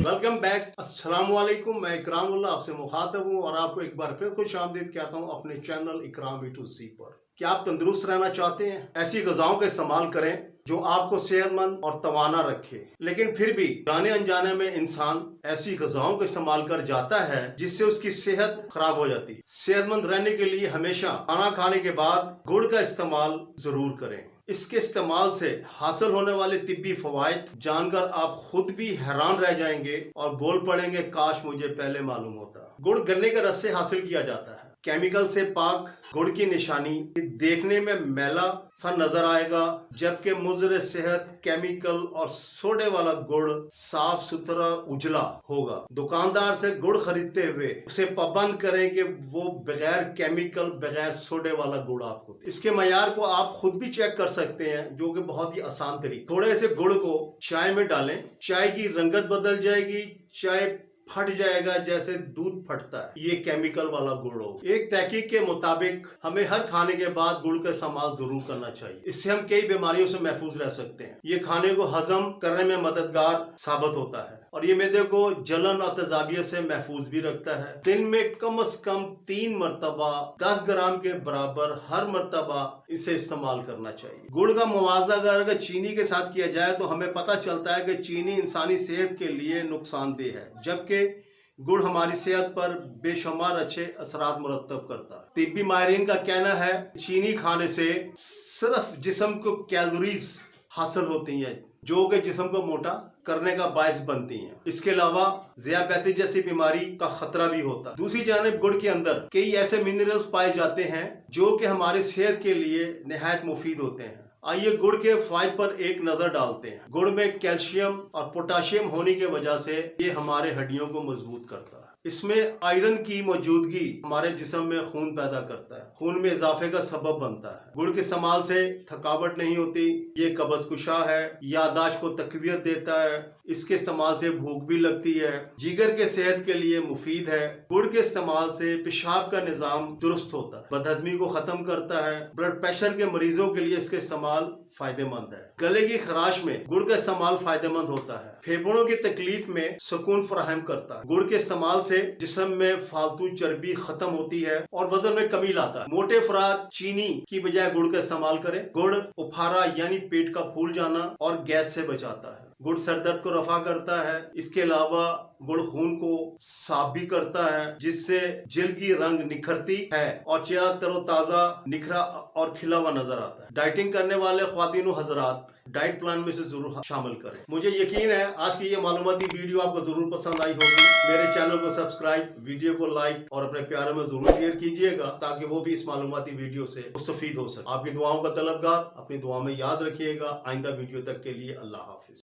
Welcome back. अस्सलाम वालेकुम। मैं इकरामुल्लाह आपसे मुखातब हूँ और आपको एक बार फिर खुश आमदीद कहता हूँ अपने चैनल इकराम E2C पर। क्या आप तंदुरुस्त रहना चाहते हैं? ऐसी ग़िज़ाओं का इस्तेमाल करें जो आपको सेहतमंद और तवाना रखे। लेकिन फिर भी जाने अनजाने में इंसान ऐसी ग़िज़ाओं का इस्तेमाल कर जाता है जिससे उसकी सेहत खराब हो जाती है। सेहतमंद रहने के लिए हमेशा खाना खाने के बाद गुड़ का इस्तेमाल ज़रूर करें। इसके इस्तेमाल से हासिल होने वाले तिब्बी फ़वाइद जानकर आप खुद भी हैरान रह जाएंगे और बोल पड़ेंगे, काश मुझे पहले मालूम होता। गुड़ गन्ने के रस से हासिल किया जाता है। केमिकल से पाक गुड़ की निशानी देखने में मैला सा नजर आएगा, जबकि मुज़र सेहत केमिकल और सोडे वाला गुड़ साफ सुथरा उजला होगा। दुकानदार से गुड़ खरीदते हुए उसे पाबंद करें कि वो बगैर केमिकल बगैर सोडे वाला गुड़ आपको दे। इसके मयार को आप खुद भी चेक कर सकते हैं, जो कि बहुत ही आसान तरीका। थोड़े से गुड़ को चाय में डालें, चाय की रंगत बदल जाएगी, चाय फट जाएगा जैसे दूध फटता है। ये केमिकल वाला गुड़ हो। एक तहकीक के मुताबिक हमें हर खाने के बाद गुड़ का इस्तेमाल जरूर करना चाहिए। इससे हम कई बीमारियों से महफूज रह सकते हैं। ये खाने को हजम करने में मददगार साबित होता है और ये मैदे को जलन और तेजाबियत से महफूज भी रखता है। दिन में कम से कम 3 मरतबा 10 ग्राम के बराबर हर मरतबा इसे इस्तेमाल करना चाहिए। गुड़ का मुवाजना अगर चीनी के साथ किया जाए तो हमें पता चलता है कि चीनी इंसानी सेहत के लिए नुकसानदेह है, जबकि गुड़ हमारी सेहत पर बेशुमार अच्छे असरात मुरतब करता है। तिब्बी माहिरीन का कहना है चीनी खाने से सिर्फ जिस्म को कैलोरीज हासिल होती हैं जो कि जिस्म को मोटा करने का बायस बनती हैं। इसके अलावा ज़ियाबेती जैसी बीमारी का खतरा भी होता है। दूसरी जानिब गुड़ के अंदर कई ऐसे मिनरल्स पाए जाते हैं जो कि हमारी सेहत के लिए निहायत मुफीद होते हैं। आइए गुड़ के फायदे पर एक नजर डालते हैं। गुड़ में कैल्शियम और पोटाशियम होने की वजह से ये हमारे हड्डियों को मजबूत करता है। इसमें आयरन की मौजूदगी हमारे जिस्म में खून पैदा करता है, खून में इजाफे का सबब बनता है। गुड़ के इस्तेमाल से थकावट नहीं होती, ये कब्ज़ कुशा है, याददाश्त को तकवीत देता है। इसके इस्तेमाल से भूख भी लगती है, जिगर के सेहत के लिए मुफीद है। गुड़ के इस्तेमाल से पेशाब का निज़ाम दुरुस्त होता है, बदहजमी को ख़त्म करता है। ब्लड प्रेशर के मरीजों के लिए इसका इस्तेमाल फ़ायदेमंद है। गले की खराश में गुड़ का इस्तेमाल फ़ायदेमंद होता है। फेफड़ों की तकलीफ में सुकून फराहम करता है। गुड़ के इस्तेमाल से जिस्म में फालतू चर्बी खत्म होती है और वजन में कमी लाता है। मोटे अफराद चीनी की बजाय गुड़ का इस्तेमाल करें। गुड़ उफारा यानी पेट का फूल जाना और गैस से बचाता है। गुड़ सर दर्द को रफा करता है। इसके अलावा गुड़ खून को साफ भी करता है, जिससे जिल्द की रंग निखरती है और चेहरा तरोताजा निखरा और खिला हुआ नजर आता है। डाइटिंग करने वाले ख्वातीन व हजरात डाइट प्लान में से जरूर शामिल करें। मुझे यकीन है आज की ये मालूमाती वीडियो आपको जरूर पसंद आई होगी। मेरे चैनल को सब्सक्राइब, वीडियो को लाइक और अपने प्यारों में जरूर शेयर कीजिएगा ताकि वो भी इस मालूमाती वीडियो से मुस्तफीद हो सके। आपकी दुआओं का तलबगार, अपनी दुआ में याद रखिएगा। आइंदा वीडियो तक के लिए अल्लाह हाफिज।